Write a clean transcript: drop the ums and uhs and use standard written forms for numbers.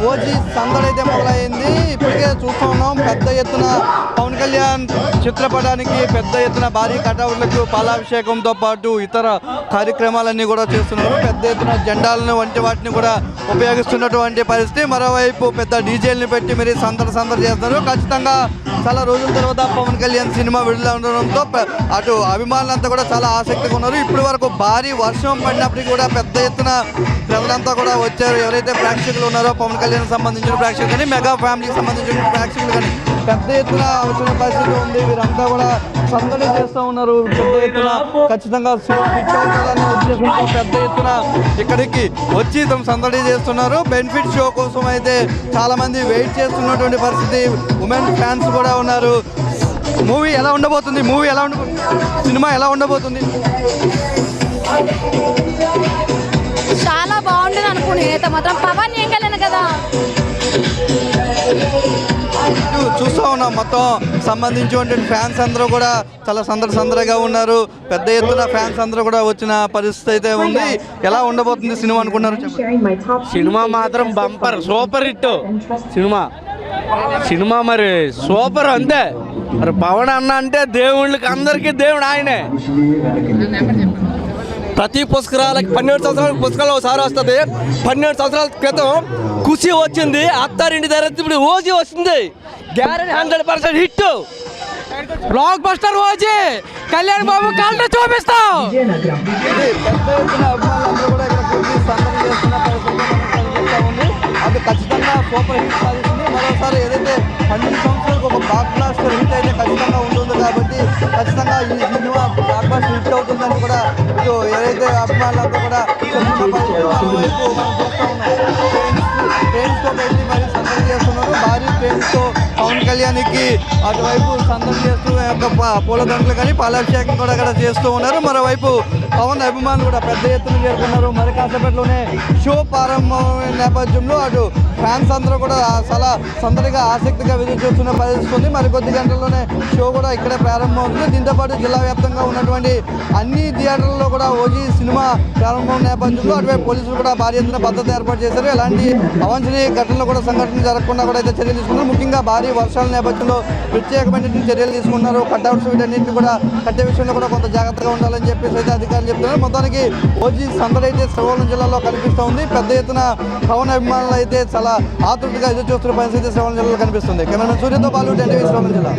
OG సందడి అయితే మొదలైంది. ఇప్పటికే చూస్తూ ఉన్నాం పెద్ద ఎత్తున పవన్ కళ్యాణ్ చిత్రపటానికి పెద్ద ఎత్తున భారీ కటౌట్లకు పాలాభిషేకంతో పాటు ఇతర కార్యక్రమాలన్నీ కూడా చేస్తున్నారు. పెద్ద ఎత్తున జెండాలను వంటి వాటిని కూడా ఉపయోగిస్తున్నటువంటి పరిస్థితి. మరోవైపు పెద్ద డీజేలను పెట్టి మరి సందడి చేస్తున్నారు. ఖచ్చితంగా చాలా రోజుల తర్వాత పవన్ కళ్యాణ్ సినిమా విడుదల ఉండడంతో అటు అభిమానులంతా కూడా చాలా ఆసక్తిగా ఉన్నారు. ఇప్పటి వరకు భారీ వర్షం పడినప్పటికీ కూడా పెద్ద ఎత్తున ప్రజలంతా కూడా వచ్చారు. ఎవరైతే ప్రేక్షకులు ఉన్నారో పవన్ కళ్యాణ్ సంబంధించిన ప్రేక్షకులు కానీ మెగా ఫ్యామిలీకి సంబంధించిన ప్రేక్షకులు కానీ పెద్ద ఎత్తున వచ్చిన పరిస్థితి ఉంది. వీరంతా కూడా సందడి చేస్తూ ఉన్నారు. పెద్ద ఎత్తున ఖచ్చితంగా ఉద్దేశంతో పెద్ద ఎత్తున ఇక్కడికి వచ్చి తమ సందడి చేస్తున్నారు. బెనిఫిట్ షో కోసం అయితే చాలా మంది వెయిట్ చేస్తున్నటువంటి పరిస్థితి. ఉమెన్ ఫ్యాన్స్ కూడా ఉన్నారు. మూవీ ఎలా ఉండబోతుంది? సినిమా ఎలా ఉండబోతుంది? చాలా బాగుంటుంది అనుకుని నేనైతే మాత్రం పవన్ ఏం కలిగిన కదా చూస్తూ ఉన్నాం. మొత్తం సంబంధించినటువంటి ఫ్యాన్స్ అందరూ కూడా చాలా సందడిగా ఉన్నారు. పెద్ద ఎత్తున ఫ్యాన్స్ అందరూ కూడా వచ్చిన పరిస్థితి అయితే ఉంది. ఎలా ఉండబోతుంది సినిమా అనుకున్నారు? సినిమా మాత్రం బంపర్ సూపర్ హిట్ సినిమా మరి సూపర్ అంతే. మరి పవన్ అన్న అంటే దేవుళ్ళకి అందరికీ దేవుడు ఆయనే. ప్రతి పుస్తకాలకి 12 సంవత్సరాల పుస్తకాలు ఒకసారి వస్తుంది. 12 సంవత్సరాల క్రితం ఖుషి వచ్చింది, అత్తారింటి దగ్గర ఇప్పుడు ఓజీ వస్తుంది. Guarantee 100% hit blockbuster OG. Kalyan Babu కాళ్ళ చూపిస్తాం. అది ఖచ్చితంగా సూపర్ హిట్ సాధిస్తుంది. మరోసారి ఏదైతే 12 సంవత్సరాలకు ఒక బ్లాక్ బ్లాస్టర్ హిట్ అయితే ఖచ్చితంగా ఉంటుంది కాబట్టి ఖచ్చితంగా ఈ సినిమా బ్లాక్ బ్లాస్టర్ హిట్ అవుతుందని కూడా ఇటు ఏదైతే అభిమానులంతా కూడా ట్రైన్స్తో పెట్టి మరి సందడి చేస్తున్నారు. భారీ ట్రైన్స్తో పవన్ కళ్యాణ్కి అటువైపు సందడి చేస్తూ పూలదండలు కానీ పాలాభిషేకం కూడా అక్కడ చేస్తూ ఉన్నారు. మరోవైపు పవన్ అభిమానులు కూడా పెద్ద ఎత్తున చేరుకున్నారు. మరి కాసేపట్లోనే షో ప్రారంభమైన నేపథ్యంలో అటు ఫ్యాన్స్ అందరూ కూడా చాలా సందడిగా ఆసక్తిగా ఎదురు చూస్తున్న పరిస్థితి. మరి కొద్ది గంటల్లోనే షో కూడా ఇక్కడే ప్రారంభమవుతుంది. దీంతోపాటు జిల్లా వ్యాప్తంగా ఉన్నటువంటి అన్ని థియేటర్లలో కూడా ఓజీ సినిమా ప్రారంభం నేపథ్యంలో అటువైపు పోలీసులు కూడా భారీ ఎత్తున భద్రత ఏర్పాటు చేశారు. ఎలాంటి అవాంఛనీయ ఘటనలు కూడా సంఘటన జరగకుండా కూడా అయితే చర్యలు తీసుకున్నారు. ముఖ్యంగా భారీ వర్షాల నేపథ్యంలో ప్రత్యేకమైన చర్యలు తీసుకున్నారు. కట్అవుట్స్ వీటన్నింటినీ కూడా కట్టే విషయంలో కూడా కొంత జాగ్రత్తగా ఉండాలని చెప్పేసి అయితే అధికారులు చెప్తున్నారు. మొత్తానికి ఓజీ సందడి అయితే శ్రవణం జిల్లాలో కనిపిస్తూ ఉంది. పెద్ద ఎత్తున పవన్ అభిమానులు అయితే చాలా ఆతృతగా ఎదురు చూస్తున్న పరిస్థితి శ్రవణం జిల్లాలో కనిపిస్తుంది. కెమెరామెన్ సూర్యతో పాటు శ్రవణం జిల్లా.